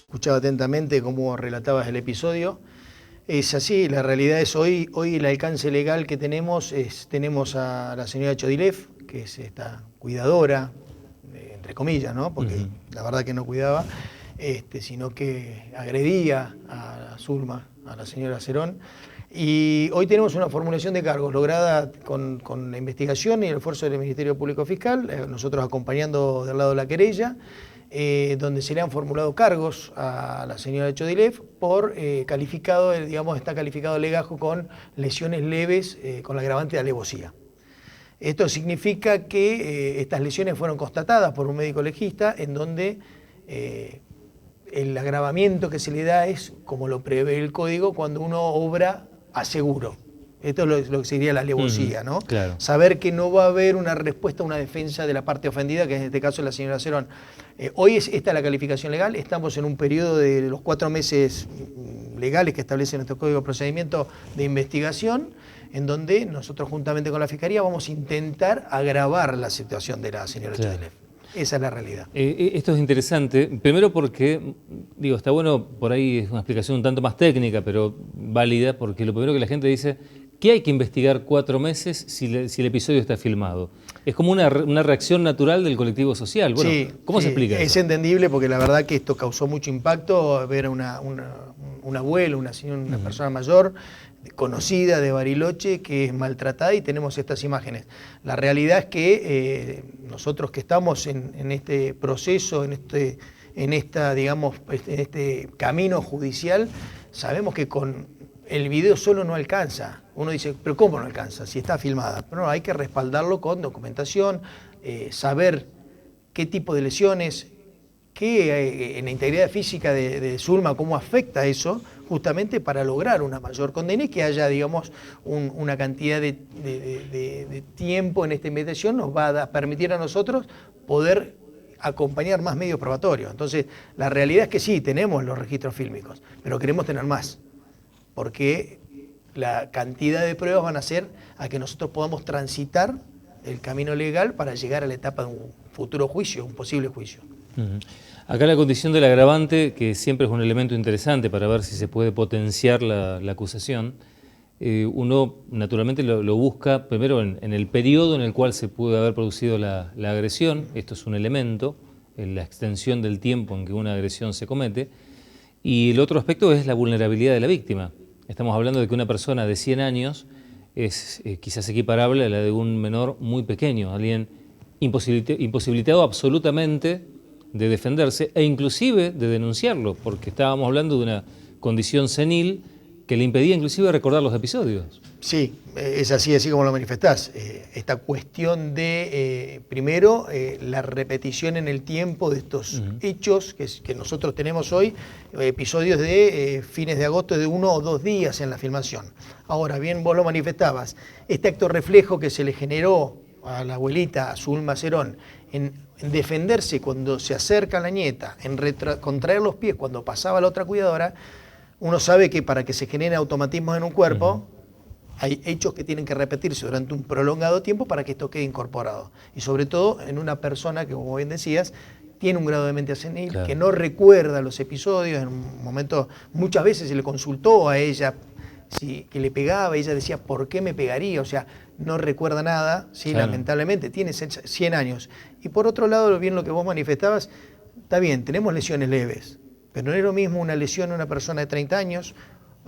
Escuchaba atentamente cómo relatabas el episodio. Es así, la realidad es hoy el alcance legal que tenemos a la señora Chodilev, que es esta cuidadora, entre comillas, ¿no? Porque la verdad que no cuidaba, sino que agredía a Zulma, a la señora Cerón. Y hoy tenemos una formulación de cargos lograda con la investigación y el esfuerzo del Ministerio Público Fiscal, nosotros acompañando del lado de la querella, donde se le han formulado cargos a la señora Chodilev por está calificado el legajo con lesiones leves con la agravante de alevosía. Esto significa que estas lesiones fueron constatadas por un médico legista en donde el agravamiento que se le da es, como lo prevé el código, cuando uno obra a seguro. Esto es lo que sería la alevosía, ¿no? Claro. Saber que no va a haber una respuesta, una defensa de la parte ofendida, que en este caso es la señora Cerón. Hoy esta es la calificación legal, estamos en un periodo de los 4 meses legales que establece nuestro Código de Procedimiento de Investigación, en donde nosotros juntamente con la Fiscalía vamos a intentar agravar la situación de la señora Chodilev. Esa es la realidad. Esto es interesante, primero porque, está bueno, por ahí es una explicación un tanto más técnica, pero válida, porque lo primero que la gente dice, ¿qué hay que investigar 4 meses si el episodio está filmado? Es como una reacción natural del colectivo social. Bueno, sí, ¿cómo se explica eso? Es entendible porque la verdad que esto causó mucho impacto, ver a un abuelo, una persona mayor, conocida de Bariloche, que es maltratada, y tenemos estas imágenes. La realidad es que nosotros que estamos en este proceso, en este camino judicial, sabemos que con el video solo no alcanza. Uno dice, pero ¿cómo no alcanza? Si está filmada. Pero no, hay que respaldarlo con documentación, saber qué tipo de lesiones, en la integridad física de Zulma, cómo afecta eso, justamente para lograr una mayor condena y que haya, una cantidad de tiempo en esta investigación, nos va a permitir a nosotros poder acompañar más medios probatorios. Entonces, la realidad es que sí, tenemos los registros fílmicos, pero queremos tener más, porque la cantidad de pruebas van a hacer a que nosotros podamos transitar el camino legal para llegar a la etapa de un futuro juicio, un posible juicio. Acá la condición del agravante, que siempre es un elemento interesante para ver si se puede potenciar la acusación, uno naturalmente lo busca primero en el periodo en el cual se pudo haber producido la agresión. Esto es un elemento, en la extensión del tiempo en que una agresión se comete, y el otro aspecto es la vulnerabilidad de la víctima. Estamos hablando de que una persona de 100 años es quizás equiparable a la de un menor muy pequeño, alguien imposibilitado absolutamente de defenderse e inclusive de denunciarlo, porque estábamos hablando de una condición senil que le impedía inclusive recordar los episodios. Sí, es así como lo manifestás. Esta cuestión de, primero, la repetición en el tiempo de estos hechos que nosotros tenemos hoy, episodios de fines de agosto de 1 o 2 días en la filmación. Ahora, bien vos lo manifestabas, este acto reflejo que se le generó a la abuelita, a Zulma Cerón, en defenderse cuando se acerca a la nieta, en contraer los pies cuando pasaba la otra cuidadora, uno sabe que para que se generen automatismos en un cuerpo, hay hechos que tienen que repetirse durante un prolongado tiempo para que esto quede incorporado. Y sobre todo en una persona que, como bien decías, tiene un grado de mente senil, claro, que no recuerda los episodios. En un momento, muchas veces se le consultó a ella que le pegaba, y ella decía, ¿por qué me pegaría? O sea, no recuerda nada, ¿sí? Claro. Lamentablemente, tiene 100 años. Y por otro lado, bien lo que vos manifestabas, está bien, tenemos lesiones leves, pero no es lo mismo una lesión a una persona de 30 años,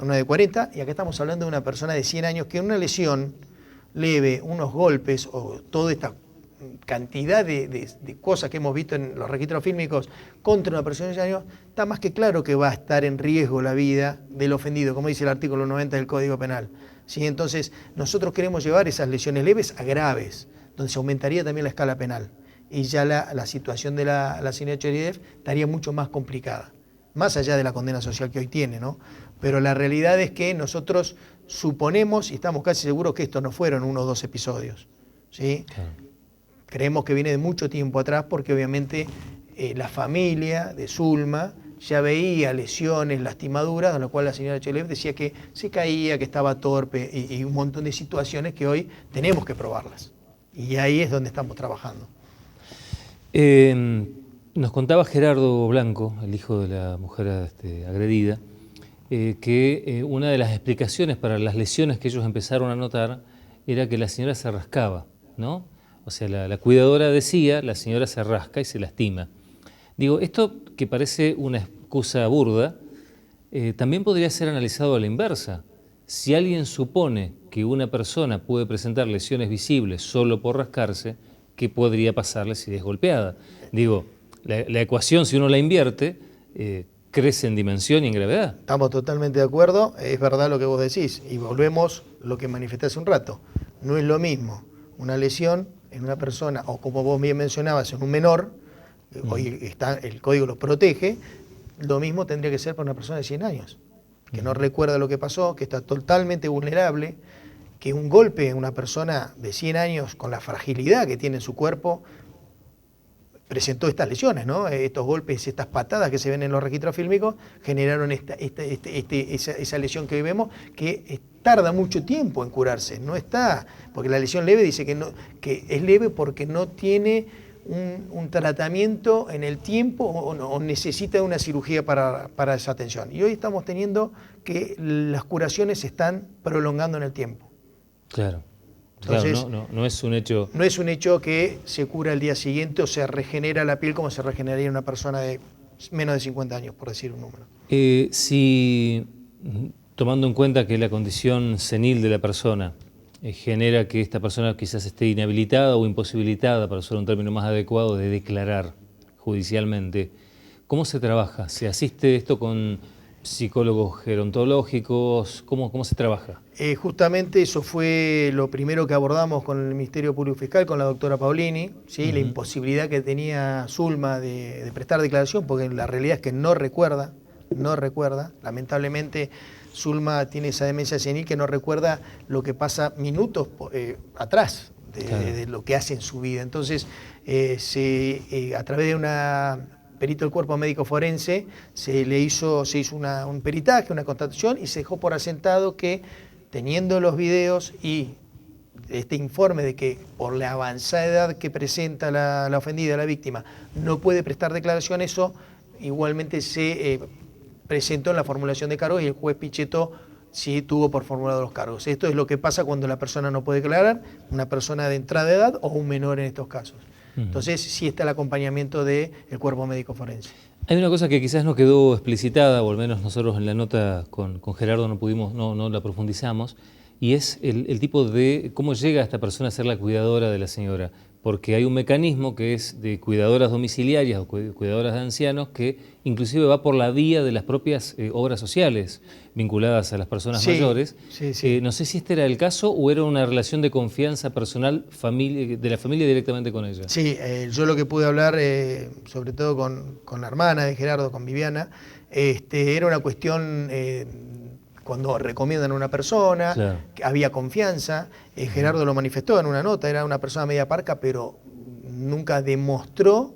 una de 40, y acá estamos hablando de una persona de 100 años que una lesión leve, unos golpes o toda esta cantidad de cosas que hemos visto en los registros fílmicos contra una persona de 100 años, está más que claro que va a estar en riesgo la vida del ofendido, como dice el artículo 90 del Código Penal. ¿Sí? Entonces, nosotros queremos llevar esas lesiones leves a graves, donde se aumentaría también la escala penal. Y ya la situación de la señora Chodilev estaría mucho más complicada, más allá de la condena social que hoy tiene, ¿no? Pero la realidad es que nosotros suponemos y estamos casi seguros que estos no fueron 1 o 2 episodios, ¿sí? Claro. Creemos que viene de mucho tiempo atrás porque obviamente la familia de Zulma ya veía lesiones, lastimaduras, a lo cual la señora Chodilev decía que se caía, que estaba torpe y un montón de situaciones que hoy tenemos que probarlas. Y ahí es donde estamos trabajando. Nos contaba Gerardo Blanco, el hijo de la mujer agredida, que una de las explicaciones para las lesiones que ellos empezaron a notar era que la señora se rascaba, ¿no? O sea, la cuidadora decía, la señora se rasca y se lastima. Digo, esto que parece una excusa burda, también podría ser analizado a la inversa. Si alguien supone que una persona puede presentar lesiones visibles solo por rascarse, ¿qué podría pasarle si es golpeada? Digo, la ecuación, si uno la invierte, crece en dimensión y en gravedad. Estamos totalmente de acuerdo, es verdad lo que vos decís, y volvemos lo que manifesté hace un rato. No es lo mismo una lesión en una persona, o como vos bien mencionabas, en un menor, hoy el código lo protege, lo mismo tendría que ser para una persona de 100 años, que no recuerda lo que pasó, que está totalmente vulnerable, que un golpe en una persona de 100 años con la fragilidad que tiene en su cuerpo presentó estas lesiones, ¿no? Estos golpes, estas patadas que se ven en los registros fílmicos generaron esa lesión que hoy vemos, que tarda mucho tiempo en curarse. No está, porque la lesión leve dice que es leve porque no tiene un tratamiento en el tiempo o necesita una cirugía para esa atención. Y hoy estamos teniendo que las curaciones se están prolongando en el tiempo. Claro. Entonces, claro, no es un hecho. No es un hecho que se cura el día siguiente o se regenera la piel como se regeneraría en una persona de menos de 50 años, por decir un número. Si, tomando en cuenta que la condición senil de la persona genera que esta persona quizás esté inhabilitada o imposibilitada, para usar un término más adecuado, de declarar judicialmente, ¿cómo se trabaja? ¿Se asiste esto con psicólogos gerontológicos? ¿Cómo se trabaja? Justamente eso fue lo primero que abordamos con el Ministerio Público Fiscal, con la doctora Paulini, ¿sí? La imposibilidad que tenía Zulma de prestar declaración, porque la realidad es que no recuerda. Lamentablemente Zulma tiene esa demencia senil que no recuerda lo que pasa minutos atrás de lo que hace en su vida. Entonces, a través de una perito del cuerpo médico forense, se hizo un peritaje, una constatación, y se dejó por asentado que, teniendo los videos y este informe de que por la avanzada edad que presenta la ofendida, la víctima, no puede prestar declaración, eso igualmente se presentó en la formulación de cargos y el juez Pichetto sí tuvo por formulado los cargos. Esto es lo que pasa cuando la persona no puede declarar, una persona de entrada de edad o un menor en estos casos. Entonces sí está el acompañamiento del cuerpo médico forense. Hay una cosa que quizás no quedó explicitada, o al menos nosotros en la nota con Gerardo no la profundizamos, y es el tipo de cómo llega esta persona a ser la cuidadora de la señora. Porque hay un mecanismo que es de cuidadoras domiciliarias o cuidadoras de ancianos que inclusive va por la vía de las propias obras sociales vinculadas a las personas mayores. Sí. No sé si este era el caso o era una relación de confianza personal de la familia directamente con ella. Sí, yo lo que pude hablar, sobre todo con la hermana de Gerardo, con Viviana, era una cuestión cuando recomiendan a una persona, claro, que había confianza. Gerardo lo manifestó en una nota, era una persona media parca, pero nunca demostró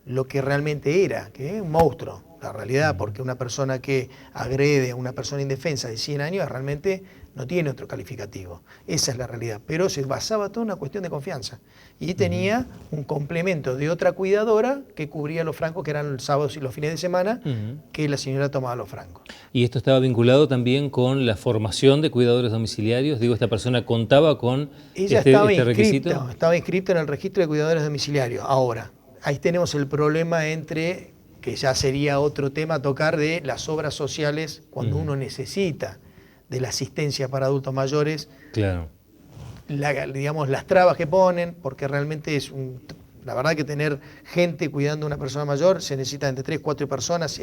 lo que realmente era, que es un monstruo, la realidad, porque una persona que agrede a una persona indefensa de 100 años realmente no tiene otro calificativo. Esa es la realidad, pero se basaba toda una cuestión de confianza. Y tenía un complemento de otra cuidadora que cubría los francos, que eran los sábados y los fines de semana, que la señora tomaba los francos. ¿Y esto estaba vinculado también con la formación de cuidadores domiciliarios? Digo, ¿esta persona contaba con este requisito? Estaba inscripta en el registro de cuidadores domiciliarios. Ahora, ahí tenemos el problema entre, que ya sería otro tema a tocar, de las obras sociales cuando uno necesita de la asistencia para adultos mayores. Claro. Digamos, las trabas que ponen, porque realmente la verdad que tener gente cuidando a una persona mayor se necesita entre 3, 4 personas,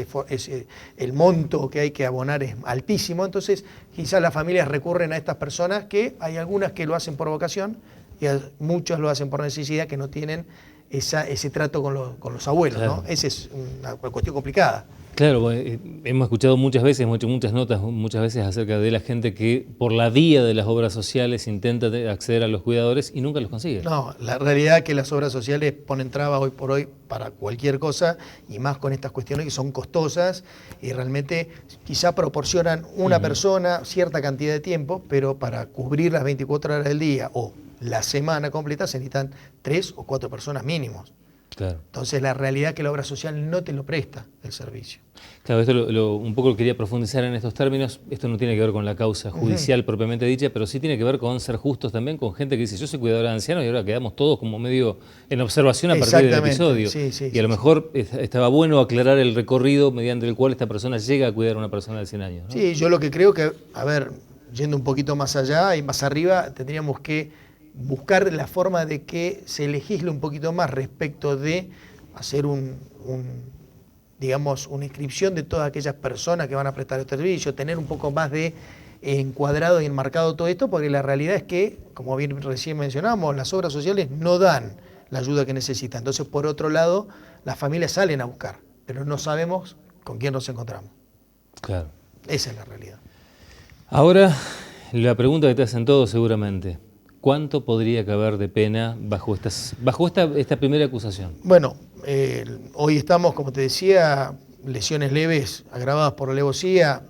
el monto que hay que abonar es altísimo, entonces quizás las familias recurren a estas personas, que hay algunas que lo hacen por vocación y muchos lo hacen por necesidad, que no tienen ese trato con los abuelos, claro, ¿no? Esa es una cuestión complicada. Claro, hemos escuchado muchas veces, muchas notas, muchas veces acerca de la gente que por la vía de las obras sociales intenta acceder a los cuidadores y nunca los consigue. No, la realidad es que las obras sociales ponen trabas hoy por hoy para cualquier cosa, y más con estas cuestiones que son costosas y realmente quizá proporcionan una persona cierta cantidad de tiempo, pero para cubrir las 24 horas del día o la semana completa se necesitan 3 o 4 personas mínimos. Claro. Entonces la realidad es que la obra social no te lo presta el servicio. Claro, esto un poco quería profundizar en estos términos. Esto no tiene que ver con la causa judicial propiamente dicha, pero sí tiene que ver con ser justos también con gente que dice, yo soy cuidadora de ancianos y ahora quedamos todos como medio en observación a partir del episodio. Y a lo mejor estaba bueno aclarar el recorrido mediante el cual esta persona llega a cuidar a una persona de 100 años, ¿no? Sí, yo lo que creo que, a ver, yendo un poquito más allá y más arriba, tendríamos que buscar la forma de que se legisle un poquito más respecto de hacer digamos, una inscripción de todas aquellas personas que van a prestar el servicio, tener un poco más de encuadrado y enmarcado todo esto, porque la realidad es que, como bien recién mencionamos, las obras sociales no dan la ayuda que necesitan. Entonces, por otro lado, las familias salen a buscar, pero no sabemos con quién nos encontramos. Claro. Esa es la realidad. Ahora, la pregunta que te hacen todos seguramente, ¿cuánto podría caber de pena bajo esta primera acusación? Bueno, hoy estamos, como te decía, lesiones leves agravadas por alevosía,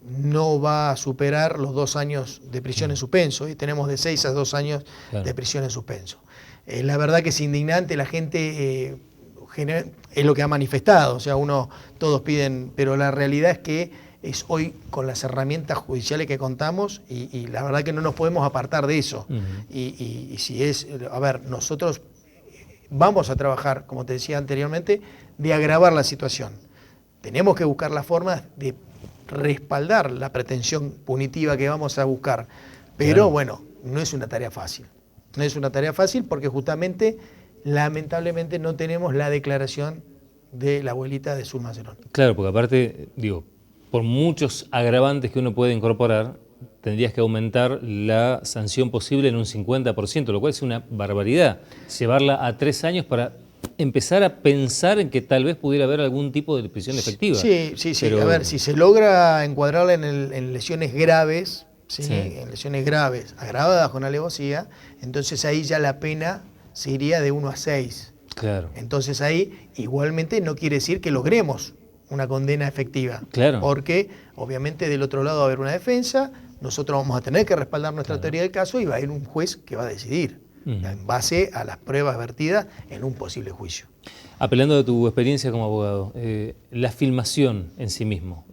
no va a superar los 2 años de prisión en suspenso, y tenemos de 6 a 2 años de prisión en suspenso. La verdad que es indignante, la gente es lo que ha manifestado, o sea, todos piden, pero la realidad es que es hoy con las herramientas judiciales que contamos y la verdad que no nos podemos apartar de eso. Y si es, a ver, nosotros vamos a trabajar, como te decía anteriormente, de agravar la situación. Tenemos que buscar la forma de respaldar la pretensión punitiva que vamos a buscar, pero bueno, no es una tarea fácil. No es una tarea fácil porque justamente, lamentablemente, no tenemos la declaración de la abuelita de Zulma Cerón. Claro, porque aparte, digo, por muchos agravantes que uno puede incorporar, tendrías que aumentar la sanción posible en un 50%, lo cual es una barbaridad. Llevarla a 3 años para empezar a pensar en que tal vez pudiera haber algún tipo de prisión efectiva. Sí. Pero a ver, si se logra encuadrarla en lesiones graves, en lesiones graves, agravadas con alevosía, entonces ahí ya la pena se iría de 1 a 6. Claro. Entonces ahí igualmente no quiere decir que logremos una condena efectiva. Claro. Porque obviamente del otro lado va a haber una defensa, nosotros vamos a tener que respaldar nuestra teoría del caso y va a ir un juez que va a decidir en base a las pruebas vertidas en un posible juicio. Apelando de tu experiencia como abogado, la filmación en sí mismo.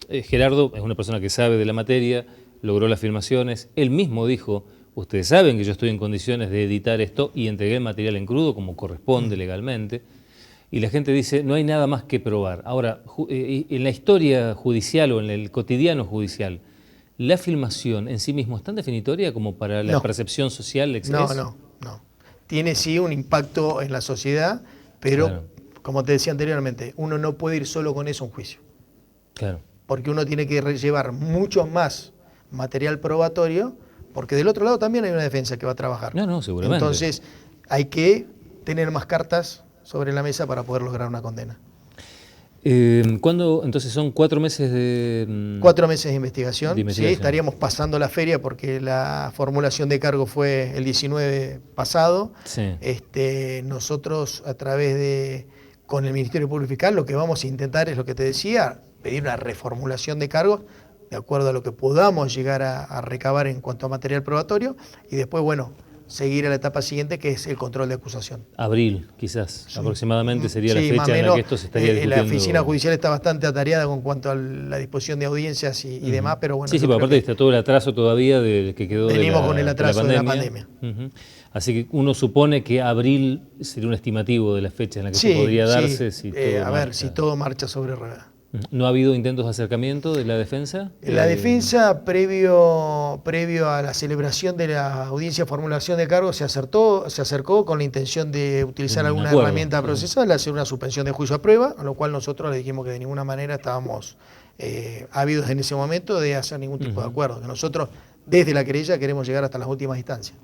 Gerardo es una persona que sabe de la materia, logró las filmaciones, él mismo dijo, ustedes saben que yo estoy en condiciones de editar esto y entregué el material en crudo como corresponde legalmente. Y la gente dice, no hay nada más que probar. Ahora, en la historia judicial o en el cotidiano judicial, ¿la filmación en sí mismo es tan definitoria como para la percepción social? No. Tiene sí un impacto en la sociedad, pero como te decía anteriormente, uno no puede ir solo con eso a un juicio. Claro. Porque uno tiene que llevar mucho más material probatorio, porque del otro lado también hay una defensa que va a trabajar. No, seguramente. Entonces, hay que tener más cartas sobre la mesa para poder lograr una condena. ¿Cuándo? Entonces son 4 meses de... 4 meses de investigación. Sí, estaríamos pasando la feria porque la formulación de cargo fue el 19 pasado. Sí. Nosotros a través con el Ministerio Público Fiscal lo que vamos a intentar es lo que te decía, pedir una reformulación de cargos de acuerdo a lo que podamos llegar a recabar en cuanto a material probatorio y después, bueno, seguir a la etapa siguiente, que es el control de acusación. Abril, quizás, aproximadamente sería la fecha en la que esto se estaría discutiendo. La oficina judicial está bastante atareada con cuanto a la disposición de audiencias y demás, pero bueno. Sí, pero aparte está todo el atraso todavía del que quedó venimos con el atraso de la pandemia. Así que uno supone que abril sería un estimativo de la fecha en la que se podría darse si todo si todo marcha sobre ruedas. ¿No ha habido intentos de acercamiento de la defensa? La defensa, previo a la celebración de la audiencia de formulación de cargos, se acercó con la intención de utilizar alguna herramienta procesal, hacer una suspensión de juicio a prueba, a lo cual nosotros le dijimos que de ninguna manera estábamos ávidos en ese momento de hacer ningún tipo de acuerdo, que nosotros desde la querella queremos llegar hasta las últimas instancias.